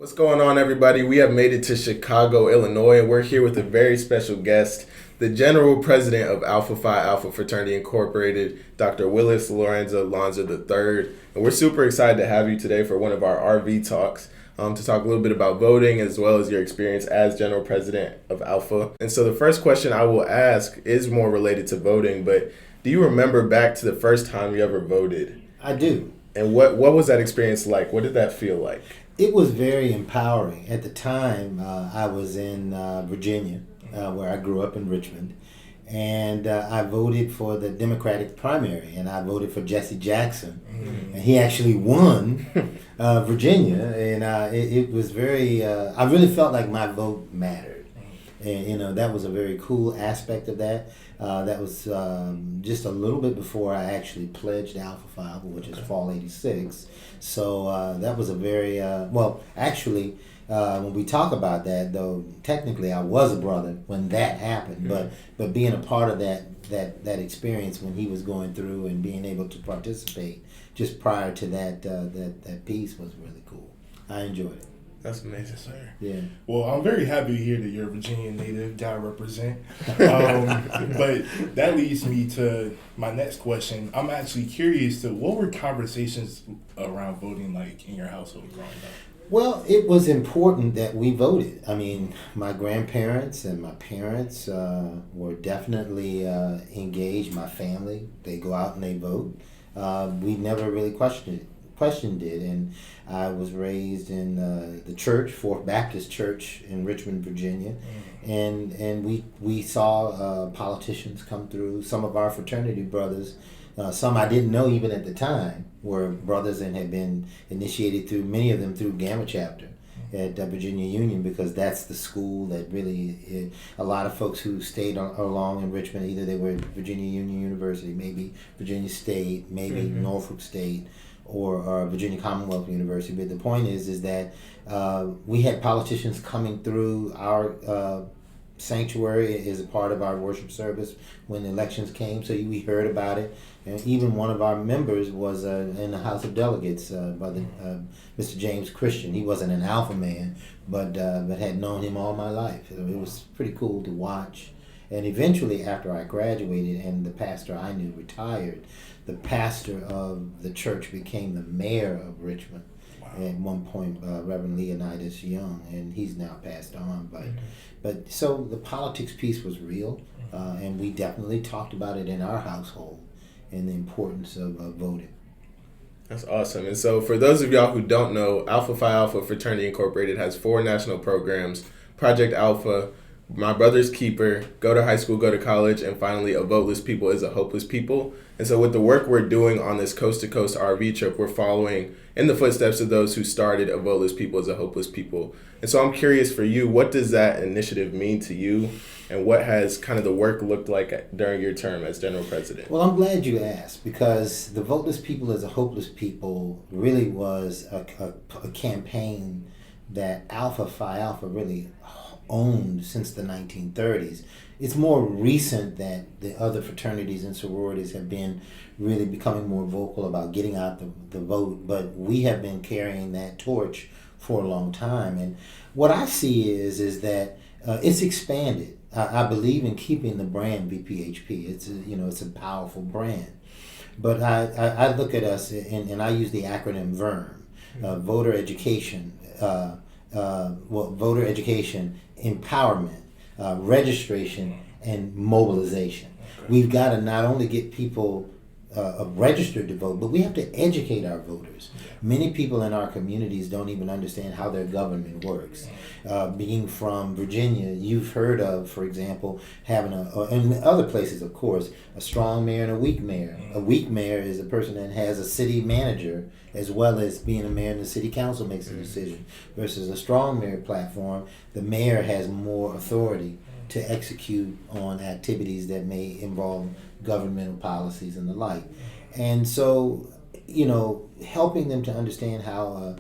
What's going on, everybody? We have made it to Chicago, Illinois, and we're here with a very special guest, the General President of Alpha Phi Alpha Fraternity Incorporated, Dr. Willis Lorenza Lonzer III. And we're super excited to have you today for one of our RV talks to talk a little bit about voting as well as your experience as General President of Alpha. And so the first question I will ask is more related to voting, but do you remember back to the first time you ever voted? I do. And what was that experience like? What did that feel like? It was very empowering. At the time, I was in Virginia, where I grew up in Richmond, and I voted for the Democratic primary, and I voted for Jesse Jackson, and he actually won Virginia, and it was very, I really felt like my vote mattered, and that was a very cool aspect of that. That was just a little bit before I actually pledged Alpha Phi Alpha, which is fall '86. So that was a very actually. When we talk about that, though, technically I was a brother when that happened, but being a part of that experience when he was going through and being able to participate just prior to that piece was really cool. I enjoyed it. That's amazing, sir. Yeah. Well, I'm very happy to hear that you're a Virginia native, guy represent. But that leads me to my next question. I'm actually curious to what were conversations around voting like in your household growing up? Well, it was important that we voted. I mean, my grandparents and my parents were definitely engaged. My family, they go out and they vote. We never really questioned it, and I was raised in the church, Fourth Baptist Church in Richmond, Virginia, and we saw politicians come through. Some of our fraternity brothers, some I didn't know even at the time, were brothers and had been initiated through, many of them through Gamma Chapter at Virginia Union, because that's the school that really, a lot of folks who stayed along in Richmond, either they were at Virginia Union University, maybe Virginia State, maybe Norfolk State, or Virginia Commonwealth University. But the point is that we had politicians coming through our sanctuary as a part of our worship service when the elections came, so we heard about it. And even one of our members was in the House of Delegates by Mr. James Christian. He wasn't an Alpha man, but had known him all my life. It was pretty cool to watch. And eventually, after I graduated and the pastor I knew retired, the pastor of the church became the mayor of Richmond. Wow. At one point, Reverend Leonidas Young, and he's now passed on. But so the politics piece was real, and we definitely talked about it in our household and the importance of voting. That's awesome. And so for those of y'all who don't know, Alpha Phi Alpha Fraternity Incorporated has 4 national programs: Project Alpha, My Brother's Keeper, Go to High School, Go to College, and finally, A Voteless People is a Hopeless People. And so with the work we're doing on this coast-to-coast RV trip, we're following in the footsteps of those who started A Voteless People is a Hopeless People. And so I'm curious for you, what does that initiative mean to you, and what has kind of the work looked like during your term as General President? Well, I'm glad you asked, because the Voteless People is a Hopeless People really was a campaign that Alpha Phi Alpha really owned since the 1930s. It's more recent that the other fraternities and sororities have been really becoming more vocal about getting out the vote, but we have been carrying that torch for a long time. And what I see is that it's expanded. I believe in keeping the brand VPHP. It's a powerful brand. But I look at us, and I use the acronym VERM, voter education, voter education, empowerment, registration, and mobilization. We've got to not only get people registered to vote, but we have to educate our voters. Many people in our communities don't even understand how their government works. Being from Virginia, you've heard of, for example, having and other places, of course, a strong mayor and a weak mayor. A weak mayor is a person that has a city manager as well as being a mayor, and the city council makes a decision. Versus a strong mayor platform, the mayor has more authority to execute on activities that may involve governmental policies and the like. And so, helping them to understand how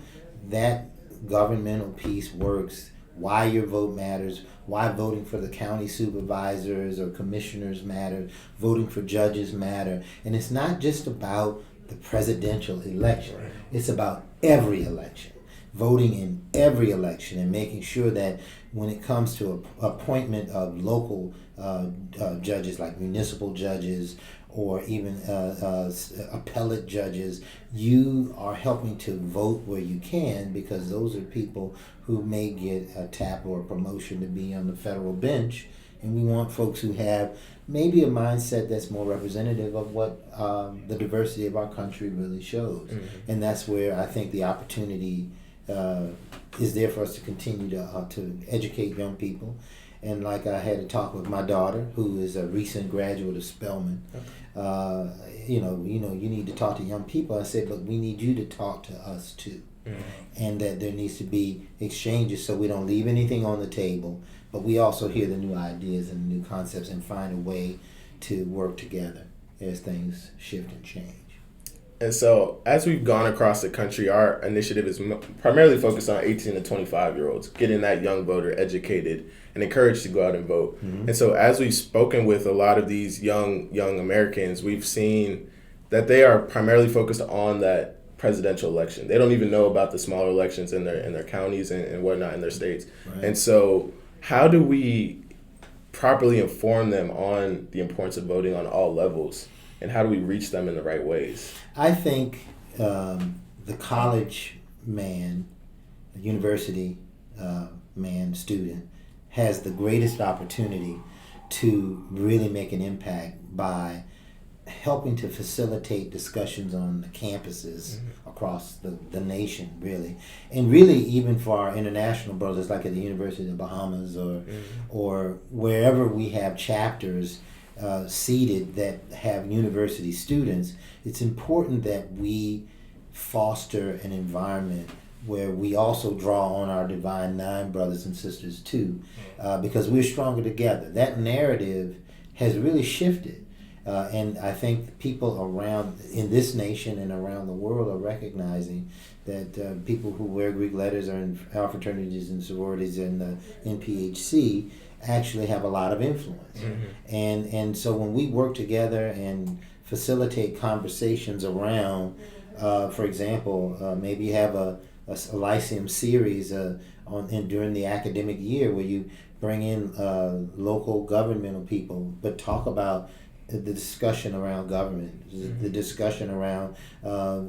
that governmental piece works, why your vote matters, why voting for the county supervisors or commissioners matter, voting for judges matter. And it's not just about the presidential election. It's about every election. voting in every election and making sure that when it comes to appointment of local judges like municipal judges or even appellate judges, you are helping to vote where you can, because those are people who may get a tap or a promotion to be on the federal bench. And we want folks who have maybe a mindset that's more representative of what the diversity of our country really shows. Mm-hmm. And that's where I think the opportunity is there for us to continue to educate young people. And like I had a talk with my daughter, who is a recent graduate of Spelman. Okay. You need to talk to young people. I said, but we need you to talk to us too. Mm-hmm. And that there needs to be exchanges so we don't leave anything on the table, but we also hear the new ideas and new concepts and find a way to work together as things shift and change. And so, as we've gone across the country, our initiative is primarily focused on 18 to 25-year-olds, getting that young voter educated and encouraged to go out and vote. Mm-hmm. And so, as we've spoken with a lot of these young Americans, we've seen that they are primarily focused on that presidential election. They don't even know about the smaller elections in their counties and whatnot in their states. Right. And so, how do we properly inform them on the importance of voting on all levels? And how do we reach them in the right ways? I think the college man, university man, student, has the greatest opportunity to really make an impact by helping to facilitate discussions on the campuses mm-hmm. across the nation, really. And really, even for our international brothers, like at the University of the Bahamas or wherever we have chapters seated that have university students, it's important that we foster an environment where we also draw on our Divine Nine brothers and sisters too, because we're stronger together. That narrative has really shifted. And I think people around in this nation and around the world are recognizing that people who wear Greek letters are in our fraternities and sororities and the NPHC actually have a lot of influence. Mm-hmm. And so when we work together and facilitate conversations around, for example, maybe you have a Lyceum series during the academic year where you bring in local governmental people, but talk about the discussion around government, mm-hmm. the discussion around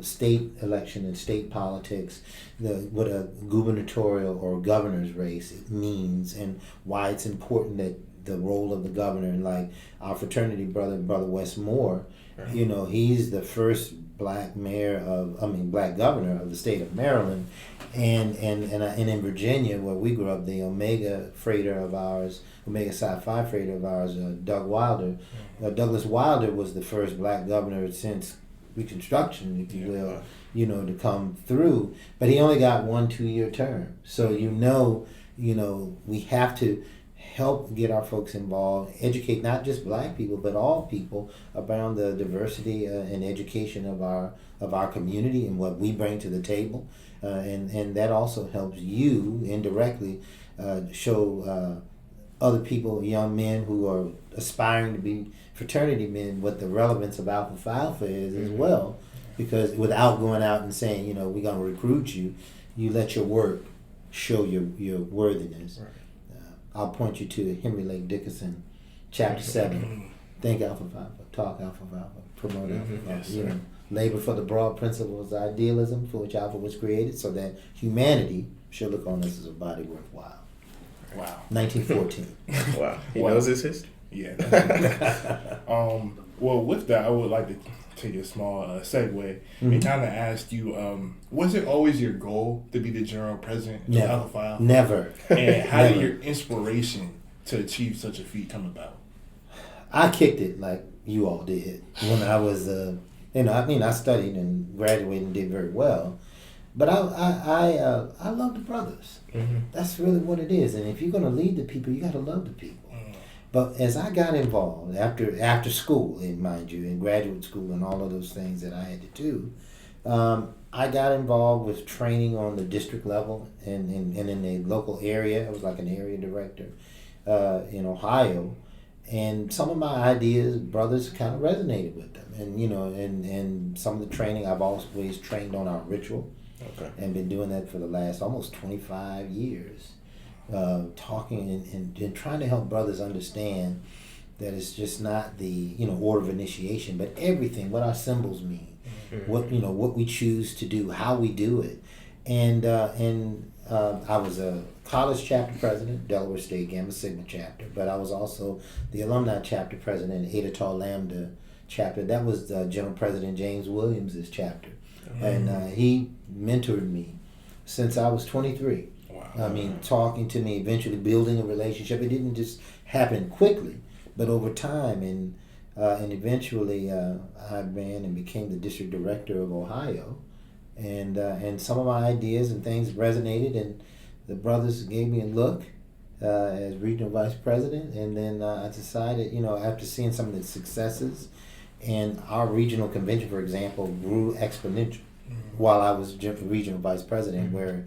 state election and state politics, what a gubernatorial or governor's race means, and why it's important that the role of the governor, and like our fraternity brother Wes Moore, right. He's the first black black governor of the state of Maryland, and in Virginia where we grew up, the Omega Psi Phi freighter of ours, Doug Wilder. Douglas Wilder was the first black governor since Reconstruction, if you will, to come through. But he only got 1 2-year term. So we have to help get our folks involved, educate not just black people but all people around the diversity and education of our community and what we bring to the table, and that also helps you indirectly show other people, young men who are aspiring to be fraternity men, what the relevance of Alpha Phi Alpha is as well. Because without going out and saying, we're going to recruit you, you let your work show your worthiness. Right. I'll point you to Henry Lake Dickinson, chapter 7. Think Alpha Phi Alpha, talk Alpha Phi Alpha, promote Alpha Phi Alpha. Yes, labor for the broad principles of idealism for which Alpha was created, so that humanity should look on us as a body worthwhile. Wow. 1914. Wow. He knows his history? Yeah. Well, with that, I would like to take a small segue mm-hmm. and kind of ask you, was it always your goal to be the general president of Alpha Phi Alpha? Never. And how did your inspiration to achieve such a feat come about? I kicked it like you all did when I was, I studied and graduated and did very well. But I love the brothers. Mm-hmm. That's really what it is. And if you're going to lead the people, you got to love the people. Mm. But as I got involved after school, and mind you, in graduate school and all of those things that I had to do, I got involved with training on the district level and in the local area. I was like an area director in Ohio. And some of my ideas, brothers kind of resonated with them. And, and some of the training, I've always trained on our ritual. Okay. and been doing that for the last almost 25 years, talking and trying to help brothers understand that it's just not the order of initiation, but everything, what our symbols mean, what we choose to do, how we do it, and I was a college chapter president, Delaware State Gamma Sigma chapter, but I was also the alumni chapter president, Eta Tau Lambda chapter. That was General President James Williams' chapter, and he mentored me since I was 23. Wow. I mean, talking to me, eventually building a relationship. It didn't just happen quickly, but over time, and eventually I ran and became the district director of Ohio, and some of my ideas and things resonated, and the brothers gave me a look as regional vice president, and then I decided, after seeing some of the successes, and our regional convention, for example, grew exponential while I was regional vice president, where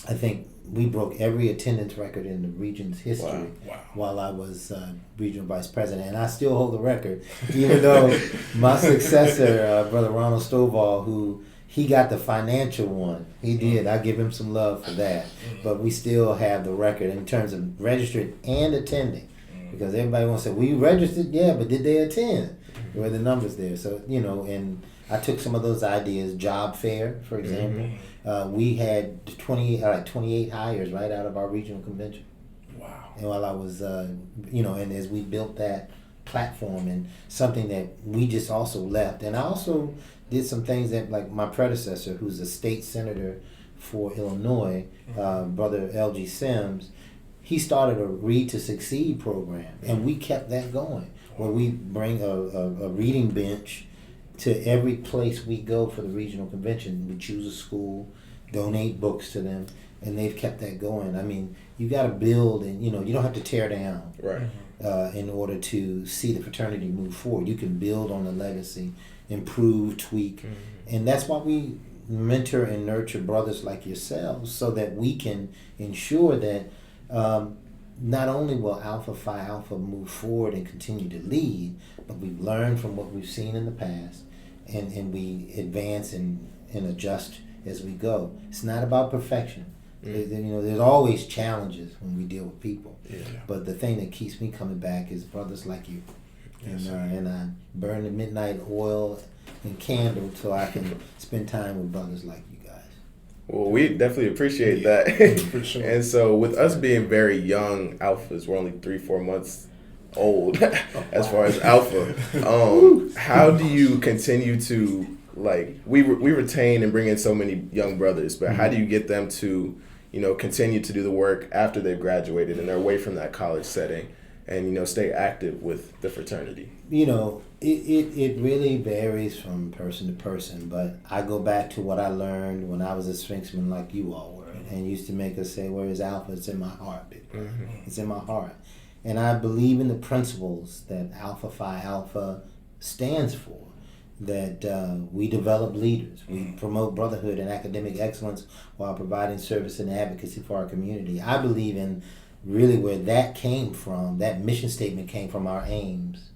I think we broke every attendance record in the region's history. Wow. While I was regional vice president, and I still hold the record, even though my successor, Brother Ronald Stovall, who he got the financial one, he did. I give him some love for that, but we still have the record in terms of registered and attending, because everybody wants to say, we registered, yeah, but did they attend? Were the numbers there? So and I took some of those ideas, job fair, for example. We had 28 hires right out of our regional convention. Wow. And while I was, and as we built that platform, and something that we just also left. And I also did some things that, like my predecessor, who's a state senator for Illinois, Brother L.G. Sims, he started a Read to Succeed program, and we kept that going, where we bring a reading bench to every place we go for the regional convention. We choose a school, donate books to them, and they've kept that going. I mean, you got to build, and you don't have to tear down, Right. in order to see the fraternity move forward. You can build on the legacy, improve, tweak, and that's why we mentor and nurture brothers like yourselves, so that we can ensure that not only will Alpha Phi Alpha move forward and continue to lead, but we've learned from what we've seen in the past, and we advance and adjust as we go. It's not about perfection. There's always challenges when we deal with people. Yeah. But the thing that keeps me coming back is brothers like you. Yes, And I burn the midnight oil and candle so I can spend time with brothers like you guys. Well, we definitely appreciate that. For sure. And so with us being very young alphas, we're only 3-4 months old as far as alpha. How do you continue to, we retain and bring in so many young brothers, but how do you get them to, continue to do the work after they've graduated and they're away from that college setting, and, stay active with the fraternity? It really varies from person to person, but I go back to what I learned when I was a Sphinxman like you all were, and used to make us say, where is Alpha? It's in my heart, big brother. It's in my heart. And I believe in the principles that Alpha Phi Alpha stands for, that we develop leaders. We promote brotherhood and academic excellence while providing service and advocacy for our community. I believe in really where that came from, that mission statement came from our aims.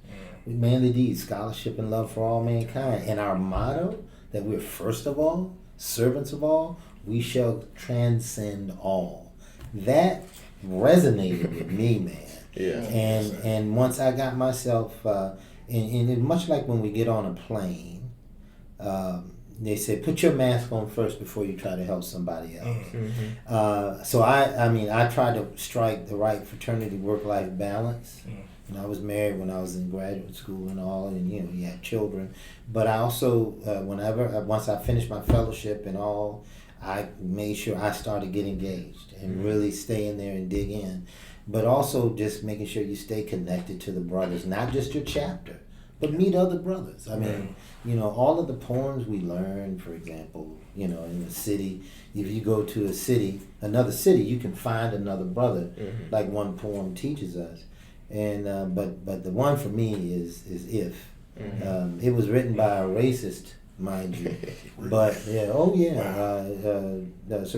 Manly deeds, scholarship, and love for all mankind. And our motto, that we're first of all, servants of all, we shall transcend all. That resonated with me, man. Yeah. And once I got myself, and much like when we get on a plane, they say, put your mask on first before you try to help somebody else. So I tried to strike the right fraternity work-life balance. I was married when I was in graduate school and all, and you had children. But I also, once I finished my fellowship and all, I made sure I started getting engaged and really stay in there and dig in. But also just making sure you stay connected to the brothers, not just your chapter, but meet other brothers. I mean, all of the poems we learn, for example, in the city, if you go to another city, you can find another brother, like one poem teaches us. And but the one for me is If. It was written by a racist, mind you, but Sir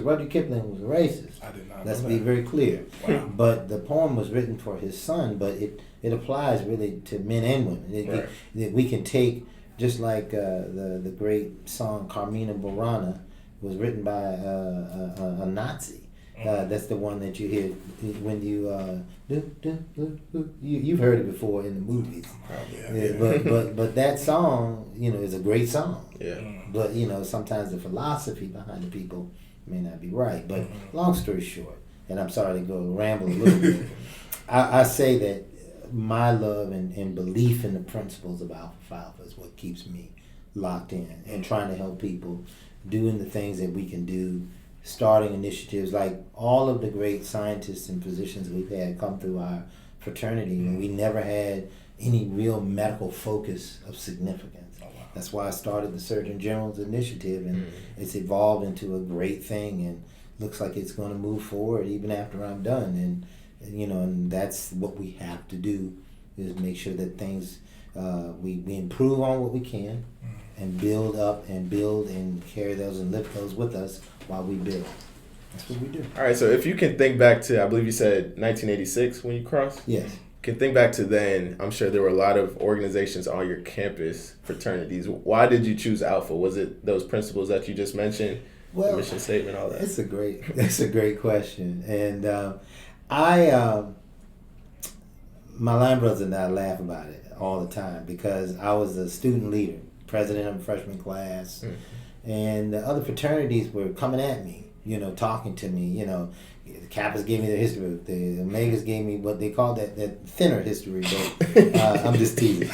Rudyard Kipling was a racist. I did not. Let's know be that. very clear. Wow. But the poem was written for his son, but it applies really to men and women. That we can take just like the great song Carmina Burana was written by a Nazi. That's the one that you hear when you've heard it before in the movies. But that song, is a great song. Yeah. But sometimes the philosophy behind the people may not be right. But long story short, and I'm sorry to go ramble a little bit, I say that my love and belief in the principles of Alpha Phi Alpha is what keeps me locked in and trying to help people doing the things that we can do, starting initiatives like all of the great scientists and physicians we've had come through our fraternity, and we never had any real medical focus of significance. That's why I started the Surgeon General's initiative, and it's evolved into a great thing, and looks like it's going to move forward even after I'm done. And that's what we have to do, is make sure that things we improve on what we can, and build up and build and carry those and lift those with us while we build. That's what we do. All right, so if you can think back to, I believe you said 1986 when you crossed? Yes. Can think back to then, I'm sure there were a lot of organizations on your campus, fraternities. Why did you choose Alpha? Was it those principles that you just mentioned? Well, the mission statement, all that? It's a great question. And my line brothers and I laugh about it all the time, because I was a student leader, president of a freshman class, and the other fraternities were coming at me, talking to me. The Kappas gave me their history, the Omegas gave me what they call that thinner history, but I'm just teasing.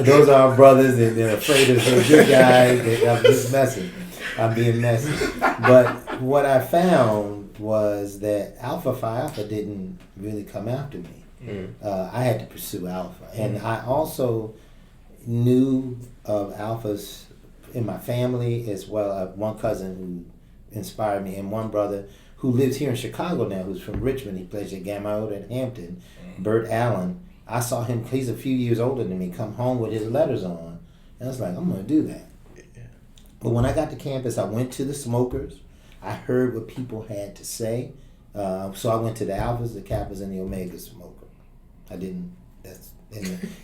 Those are our brothers, and they're afraid of the good guys. I'm just messing. I'm being messy. But what I found was that Alpha Phi Alpha didn't really come after me. I had to pursue Alpha. And I also knew of Alphas in my family as well. One cousin who inspired me, and one brother who lives here in Chicago now, who's from Richmond. He plays at Gamma Iota at Hampton. Bert Allen. I saw him, he's a few years older than me, come home with his letters on. And I was like, I'm going to do that. But when I got to campus, I went to the smokers. I heard what people had to say. So I went to the Alphas, the Kappas, and the Omega smoker. I didn't,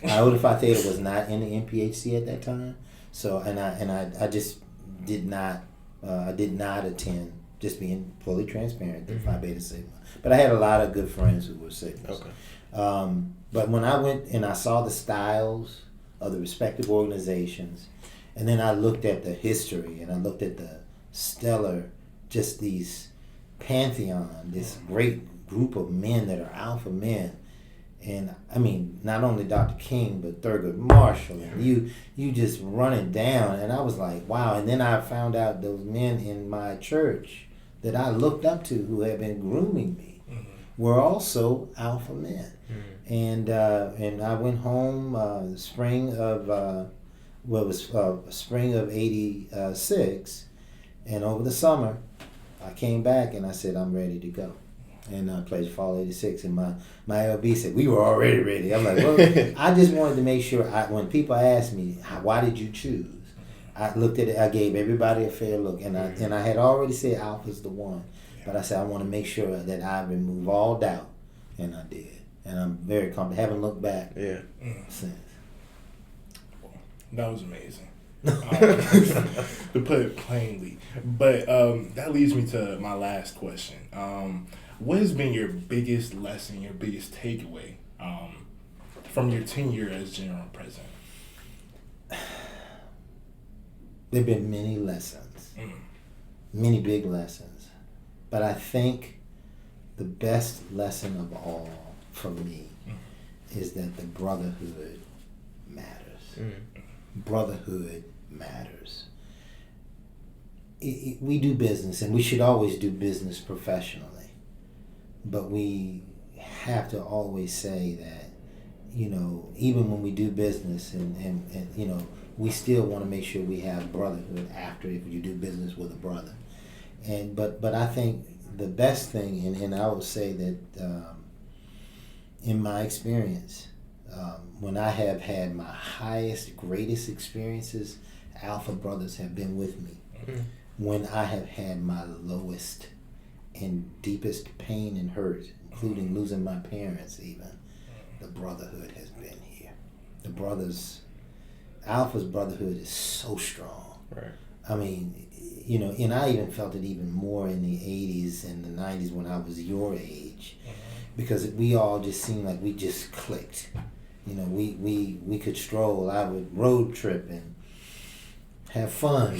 Iota Phi Theta was not in the MPHC at that time. So, and I just did not, I did not attend, just being fully transparent, the Phi Beta Sigma. But I had a lot of good friends who were Sigmas. Okay. But when I went and I saw the styles of the respective organizations, and then I looked at the history, and I looked at the stellar, just these pantheon, this great group of men that are alpha men. And I mean, not only Dr. King, but Thurgood Marshall, and you just run it down. And I was like, wow. And then I found out those men in my church that I looked up to, who had been grooming me, were also alpha men. And I went home spring of spring of '86, and over the summer I came back and I said, I'm ready to go. And I pledged fall '86, and my LB said, we were already ready. I'm like, well, I just wanted to make sure, when people asked me, why did you choose? I looked at it, I gave everybody a fair look, and I had already said Alpha's the one. But I said, I want to make sure that I remove all doubt, and I did. And I'm very confident. Haven't looked back since. That was amazing. To put it plainly. But that leads me to my last question. What has been your biggest lesson, your biggest takeaway from your tenure as General President? There have been many lessons, many big lessons. But I think the best lesson of all for me is that the brotherhood matters. Brotherhood matters. We do business, and we should always do business professionally. But we have to always say that, even when we do business and we still want to make sure we have brotherhood after, if you do business with a brother. But I think the best thing, and I would say that in my experience, when I have had my highest, greatest experiences, Alpha brothers have been with me. When I have had my lowest and deepest pain and hurt, including losing my parents even, the brotherhood has been here. the brothers, Alpha's brotherhood is so strong. Right. I mean, you know, and I even felt it even more in the 80s and the 90s when I was your age, because we all just seemed like we just clicked. You know, we could stroll. I would road trip and have fun.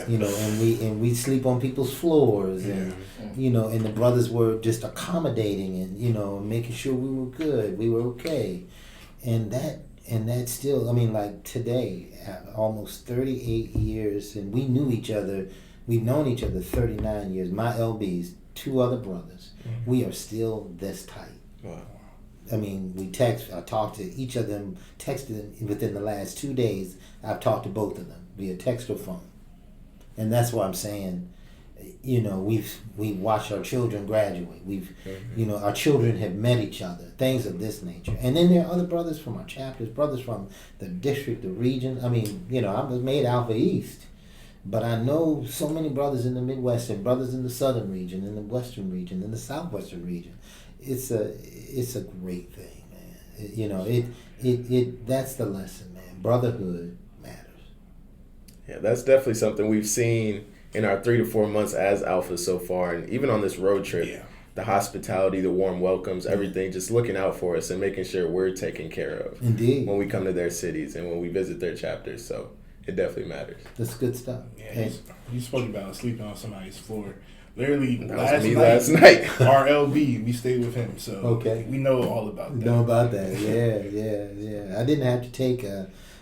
You know, and we'd sleep on people's floors, and you know, and the brothers were just accommodating and, you know, making sure we were good, we were okay, and that still, I mean, like today, almost 38 years, and we knew each other. We've known each other 39 years. My LBs, 2 other brothers, we are still this tight. Wow. I mean, I talked to each of them, texted them within the last 2 days. I've talked to both of them via text or phone. And that's why I'm saying, you know, we've watched our children graduate. You know, our children have met each other, things of this nature. And then there are other brothers from our chapters, brothers from the district, the region. I mean, you know, I was made Alpha East, but I know so many brothers in the Midwest and brothers in the Southern region, in the Western region, in the Southwestern region. It's a great thing, man. You know, it that's the lesson, man. Brotherhood matters. Yeah, that's definitely something we've seen in our 3 to 4 months as Alpha so far, and even on this road trip, the hospitality, the warm welcomes, everything, just looking out for us and making sure we're taken care of. Indeed. When we come to their cities and when we visit their chapters, so it definitely matters. That's good stuff. Yeah, you spoke about sleeping on somebody's floor. Literally, last night. Our LB, we stayed with him, so okay, we know all about that. Know about that, yeah. I didn't have to take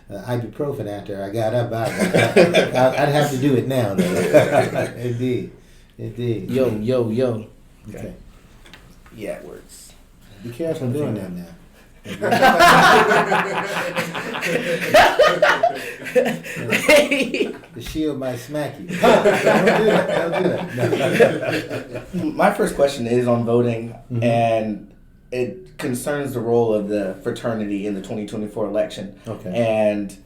ibuprofen after I got up. I'd have to do it now, though. Indeed. Yo. Okay. Yeah, it works. Be careful doing that now. The shield might smack you. Don't do that. No. My first question is on voting, and it concerns the role of the fraternity in the 2024 election. Okay. And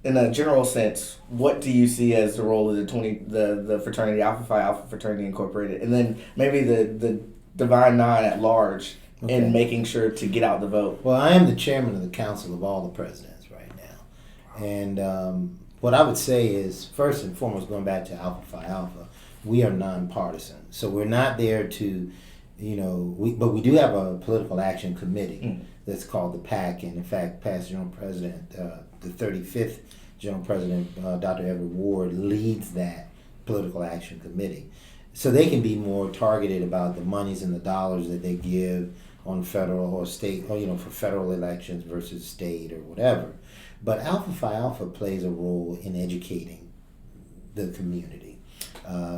in a general sense, what do you see as the role of the fraternity, Alpha Phi Alpha Fraternity Incorporated, and then maybe the Divine Nine at large in making sure to get out the vote? Well, I am the chairman of the council of all the presidents right now. And what I would say is, first and foremost, going back to Alpha Phi Alpha, we are nonpartisan. So we're not there to, you know, but we do have a political action committee that's called the PAC. And in fact, past General President, the 35th General President, Dr. Everett Ward, leads that political action committee. So they can be more targeted about the monies and the dollars that they give on federal or state, or, you know, for federal elections versus state or whatever. But Alpha Phi Alpha plays a role in educating the community.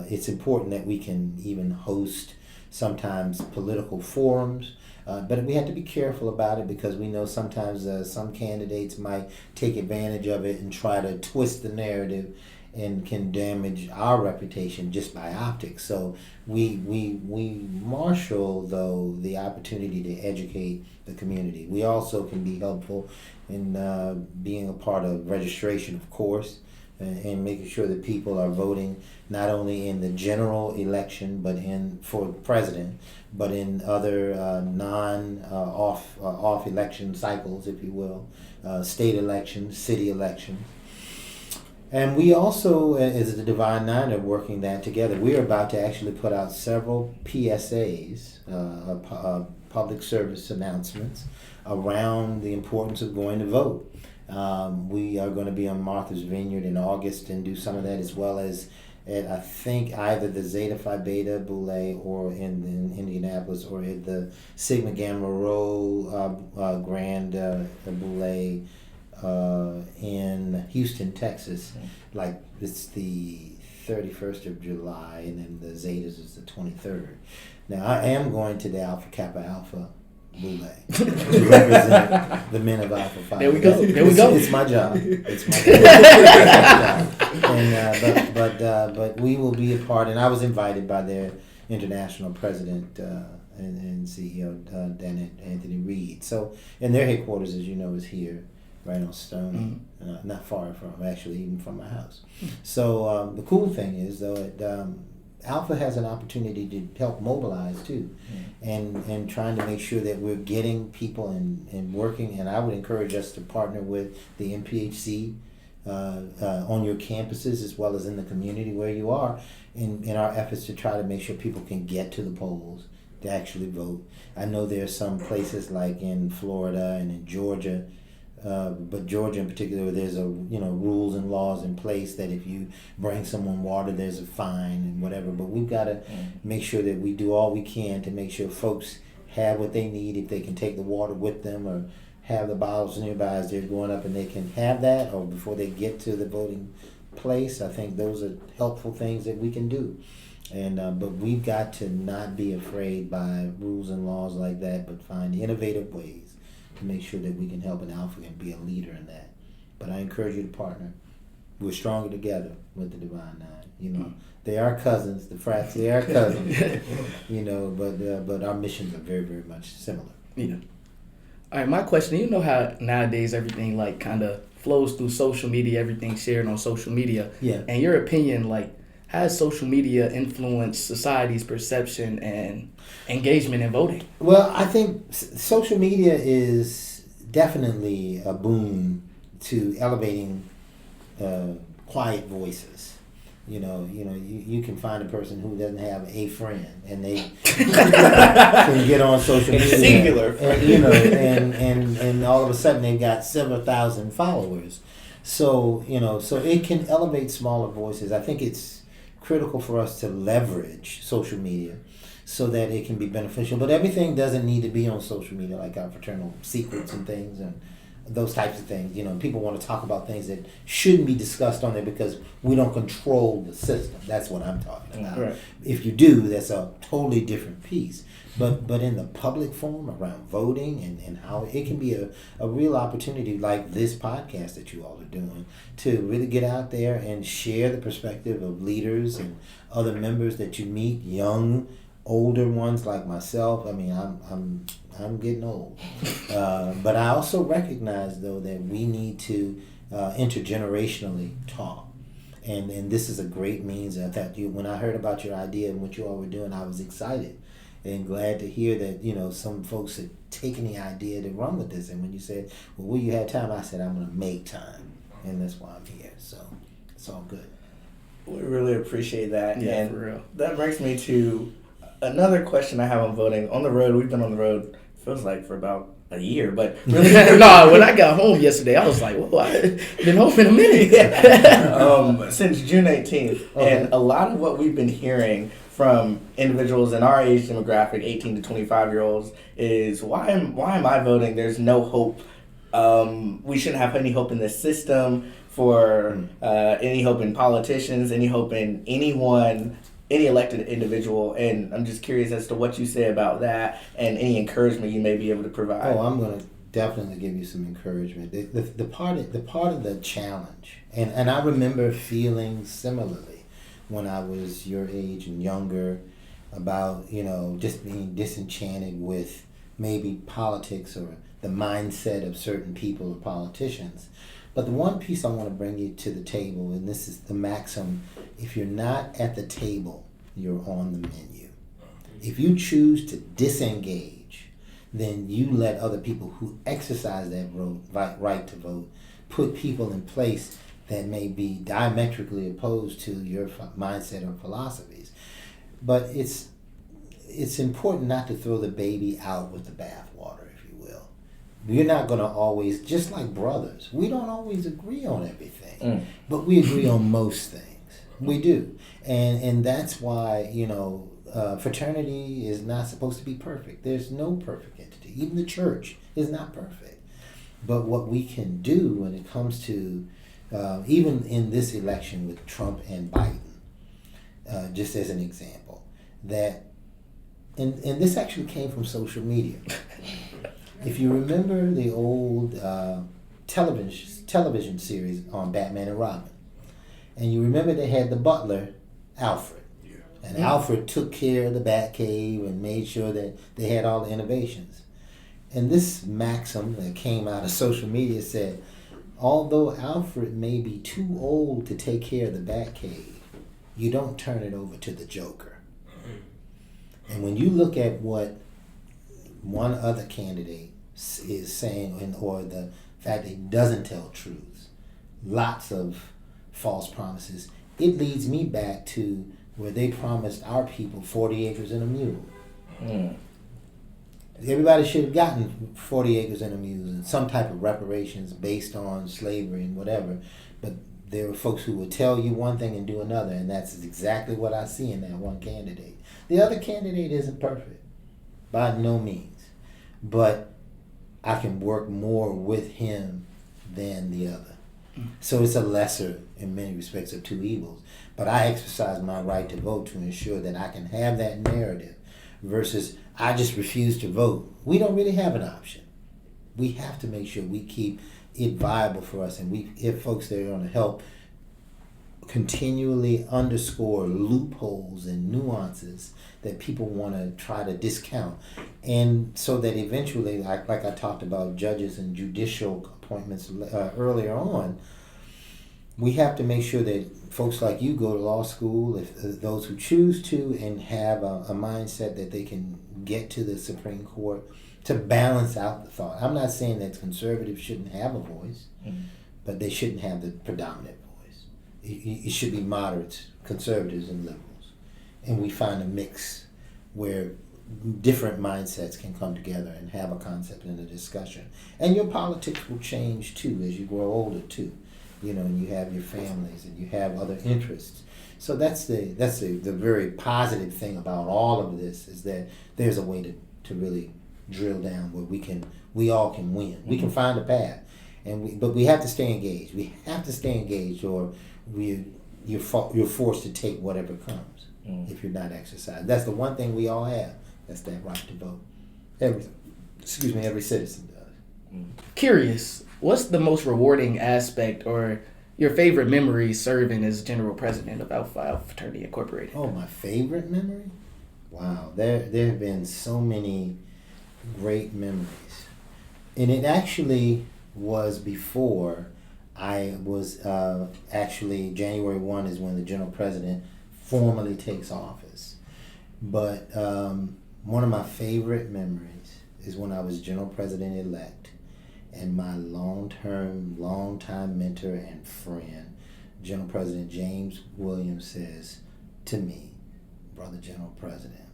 It's important that we can even host sometimes political forums, but we have to be careful about it because we know sometimes some candidates might take advantage of it and try to twist the narrative and can damage our reputation just by optics. So we marshal, though, the opportunity to educate the community. We also can be helpful in being a part of registration, of course, and making sure that people are voting not only in the general election, but for president, but in other off election cycles, if you will, state elections, city elections. And we also, as the Divine Nine, are working that together. We are about to actually put out several PSAs, public service announcements, around the importance of going to vote. We are going to be on Martha's Vineyard in August and do some of that, as well as at, I think, either the Zeta Phi Beta Boule or in Indianapolis, or at the Sigma Gamma Rho Grand Boule in Houston, Texas. Like, it's the 31st of July, and then the Zetas is the 23rd. Now, I am going to the Alpha Kappa Alpha Boule to represent the men of Alpha Phi. There we go. It's my job. It's my job. And but we will be a part. And I was invited by their international president and CEO, Anthony Reed. So, and their headquarters, as you know, is here, right on Stone, not far from, actually, even from my house. So the cool thing is, though, at Alpha has an opportunity to help mobilize too, and trying to make sure that we're getting people and working. And I would encourage us to partner with the MPHC on your campuses as well as in the community where you are, in our efforts to try to make sure people can get to the polls to actually vote. I know there's some places like in Florida and in Georgia. But Georgia in particular, there's rules and laws in place that if you bring someone water, there's a fine and whatever. But we've got to make sure that we do all we can to make sure folks have what they need, if they can take the water with them or have the bottles nearby as they're going up, and they can have that, or before they get to the voting place. I think those are helpful things that we can do. And but we've got to not be afraid by rules and laws like that, but find innovative ways to make sure that we can help an Alpha and be a leader in that. But I encourage you to partner. We're stronger together with the Divine Nine. They are cousins. The frats, they are cousins. But our missions are very, very much similar. Yeah. All right, my question, you know how nowadays everything like kind of flows through social media, everything's shared on social media. Yeah. And your opinion, like, how has social media influenced society's perception and engagement in voting? Well, I think social media is definitely a boon to elevating quiet voices. You can find a person who doesn't have a friend, and they can get on social media. Singular. And all of a sudden they've got several thousand followers. So it can elevate smaller voices. I think it's critical for us to leverage social media so that it can be beneficial. But everything doesn't need to be on social media, like our fraternal secrets and things and those types of things. People want to talk about things that shouldn't be discussed on there because we don't control the system. That's what I'm talking about. Right. If you do, that's a totally different piece. But in the public forum around voting and how it can be a real opportunity, like this podcast that you all are doing, to really get out there and share the perspective of leaders and other members that you meet, young, older ones like myself. I mean, I'm getting old, but I also recognize though that we need to intergenerationally talk. And this is a great means. I thought when I heard about your idea and what you all were doing, I was excited and glad to hear that some folks had taken the idea to run with this. And when you said, well, will you have time? I said, I'm going to make time, and that's why I'm here. So it's all good. We really appreciate that. Yeah, and for real. That brings me to another question I have on voting. On the road, we've been on the road, feels like for about a year, but really No, when I got home yesterday, I was like, whoa, I've been home in a minute. Since June 18th. Okay. And a lot of what we've been hearing from individuals in our age demographic, 18 to 25-year-olds, is why am I voting? There's no hope. We shouldn't have any hope in the system for any hope in politicians, any hope in anyone, any elected individual. And I'm just curious as to what you say about that and any encouragement you may be able to provide. Oh, I'm going to definitely give you some encouragement. The part of the challenge, and I remember feeling similarly when I was your age and younger about, just being disenchanted with maybe politics or the mindset of certain people or politicians. But the one piece I want to bring you to the table, and this is the maxim, if you're not at the table, you're on the menu. If you choose to disengage, then you let other people who exercise that right to vote put people in place that may be diametrically opposed to your mindset or philosophies. But it's important not to throw the baby out with the bathwater, if you will. You're not going to always, just like brothers, we don't always agree on everything, but we agree on most things. We do. And that's why, fraternity is not supposed to be perfect. There's no perfect entity. Even the church is not perfect. But what we can do when it comes to even in this election with Trump and Biden, just as an example, that, and this actually came from social media. If you remember the old television series on Batman and Robin, and you remember they had the butler, Alfred, and Alfred took care of the Batcave and made sure that they had all the innovations. And this maxim that came out of social media said, although Alfred may be too old to take care of the Batcave, you don't turn it over to the joker. And when you look at what one other candidate is saying, or the fact that he doesn't tell truths, lots of false promises, it leads me back to where they promised our people 40 acres and a mule. Everybody should have gotten 40 acres and a mule and some type of reparations based on slavery and whatever. But there were folks who would tell you one thing and do another, and that's exactly what I see in that one candidate. The other candidate isn't perfect, by no means. But I can work more with him than the other. So it's a lesser, in many respects, of two evils. But I exercise my right to vote to ensure that I can have that narrative versus I just refuse to vote. We don't really have an option. We have to make sure we keep it viable for us, and if folks that are going to help continually underscore loopholes and nuances that people want to try to discount, and so that eventually, like I talked about judges and judicial appointments earlier on, we have to make sure that folks like you go to law school, if those who choose to, and have a mindset that they can get to the Supreme Court to balance out the thought. I'm not saying that conservatives shouldn't have a voice, but they shouldn't have the predominant voice. It should be moderates, conservatives, and liberals. And we find a mix where different mindsets can come together and have a concept and a discussion. And your politics will change too as you grow older too. And you have your families and you have other interests. So that's the very positive thing about all of this, is that there's a way to really drill down where we all can win. We can find a path, but we have to stay engaged. We have to stay engaged, or you're forced to take whatever comes if you're not exercised. That's the one thing we all have. That's that right to vote. Every citizen does. Curious, what's the most rewarding aspect or your favorite memory serving as general president of Alpha Phi Alpha Fraternity Incorporated? Oh, my favorite memory? Wow, there have been so many great memories. And it actually was before I was actually, January 1 is when the general president formally takes office. But one of my favorite memories is when I was general president-elect, and my long-time mentor and friend, General President James Williams, says to me, "Brother General President,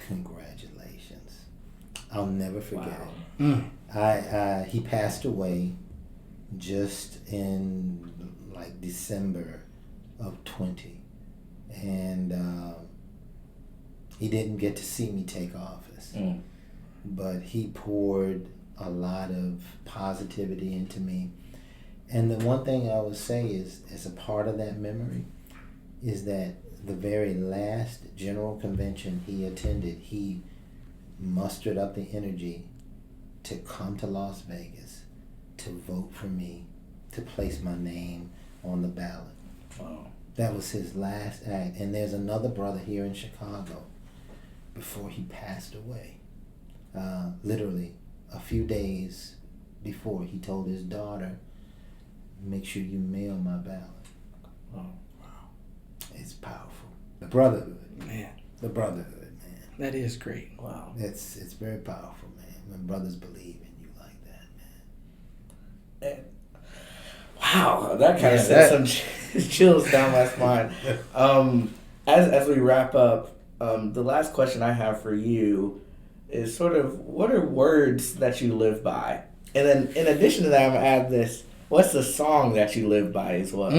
congratulations." I'll never forget it. He passed away just in like December of 20, and he didn't get to see me take office, but he poured a lot of positivity into me. And the one thing I would say is, as a part of that memory, is that the very last general convention he attended, he mustered up the energy to come to Las Vegas to vote for me, to place my name on the ballot. Wow. That was his last act. And there's another brother here in Chicago, before he passed away, literally a few days before, he told his daughter, "Make sure you mail my ballot." Oh, wow. It's powerful. The brotherhood. Man. The brotherhood, man. That is great. wow. It's very powerful, man, when brothers believe in you like that, man. Wow, that kind of sent some chills down my spine. As we wrap up, the last question I have for you is sort of, what are words that you live by? And then in addition to that, I'm going to add this, what's the song that you live by as well?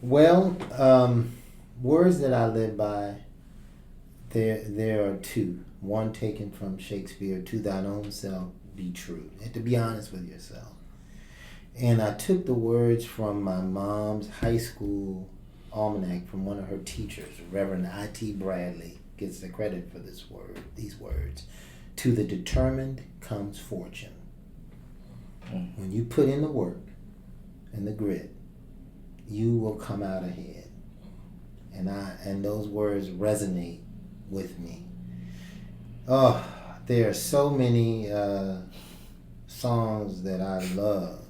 Wow. Words that I live by, there are two. One taken from Shakespeare, "To thine own self be true." You have to be honest with yourself. And I took the words from my mom's high school almanac from one of her teachers, Reverend I.T. Bradley, gets the credit for these words. "To the determined comes fortune." When you put in the work and the grit, you will come out ahead. And those words resonate with me. Oh, there are so many songs that I love,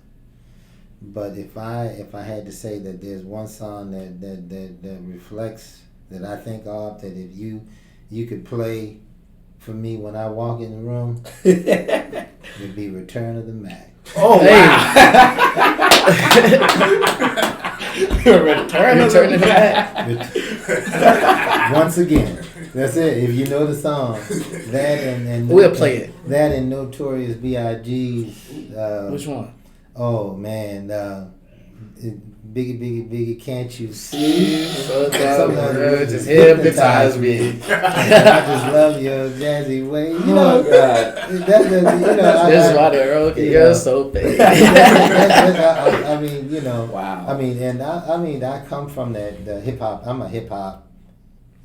But if I had to say that there's one song that reflects, that I think of, that if you could play for me when I walk in the room, it'd be Return of the Mac. Oh, wow. Return of the Mac. Once again, that's it. If you know the song, that and We'll play it. That and Notorious B.I.G.'s. Which one? Oh man, Biggie, can't you see? Sometimes just hypnotize me. I just love your jazzy way. You know, This is why they're okay. You're so big. I mean, you know. Wow. I mean, and I come from the hip hop. I'm a hip hop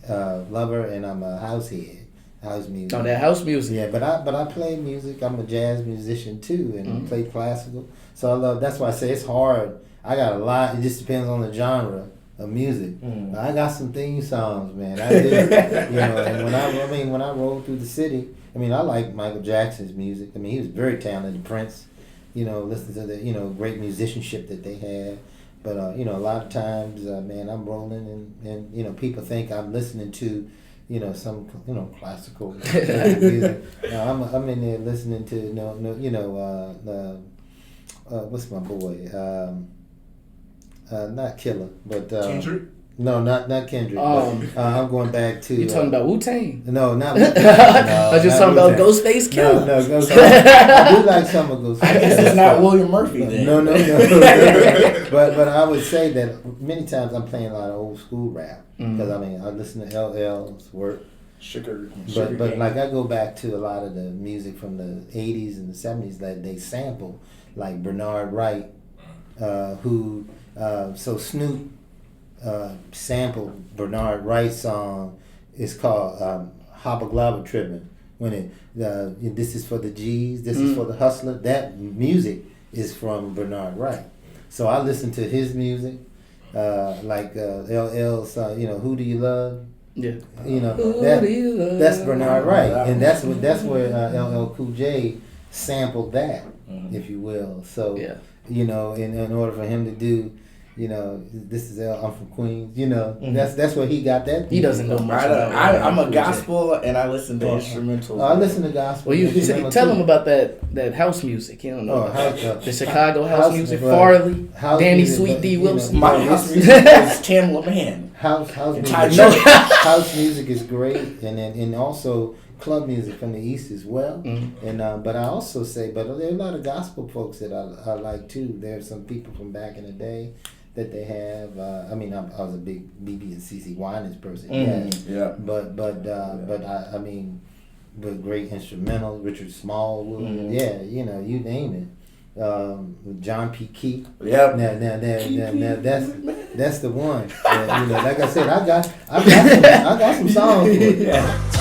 lover, and I'm a house head. House music. Oh, that house music. Yeah, but I play music. I'm a jazz musician too, and play classical. So I love. That's why I say it's hard. I got a lot. It just depends on the genre of music. I got some theme songs, man. I do. You know, and when I roll through the city, I mean, I like Michael Jackson's music. I mean, he was very talented. Prince, you know, listen to the great musicianship that they had. But a lot of times, man, I'm rolling, and people think I'm listening to, some classical music. I'm in there listening to what's my boy? Not Killer, but Kendrick? No, not Kendrick. I'm going back to. You talking about Wu-Tang? No, not I was just talking about Ghostface Killer. No, Ghostface. I do like some of Ghostface. I guess it's not William Murphy then. No. But I would say that many times I'm playing a lot of old school rap because I listen to LL's work. But like I go back to a lot of the music from the 80s and the 70s that they sample, like Bernard Wright, so Snoop sampled Bernard Wright's song. It's called Hopper Globber Trippin'. When this is for the G's, this is for the hustler. That music is from Bernard Wright. So I listen to his music, like LL's, Who Do You Love? Yeah. That's Bernard Wright, and that's where LL Cool J sampled that, if you will. So in order for him to do, this is I'm from Queens. That's where he got that. He doesn't know much. I'm a gospel, and I listen to instrumentals. I listen to gospel. Well, you tell him about that house music. You don't know the Chicago house music. Right. Farley, House Danny music, Sweet D. Wilson. My house music is Tamla Man. House music. House music is great, and also club music from the East as well. And but I also say, but there are a lot of gospel folks that I like too. There are some people from back in the day that they have. I was a big BB and CC Winans person. Yeah. But great instrumental. Richard Smallwood. Yeah, you name it. John P. Key. Yep. Now, that's the one. Like I said, I got some songs.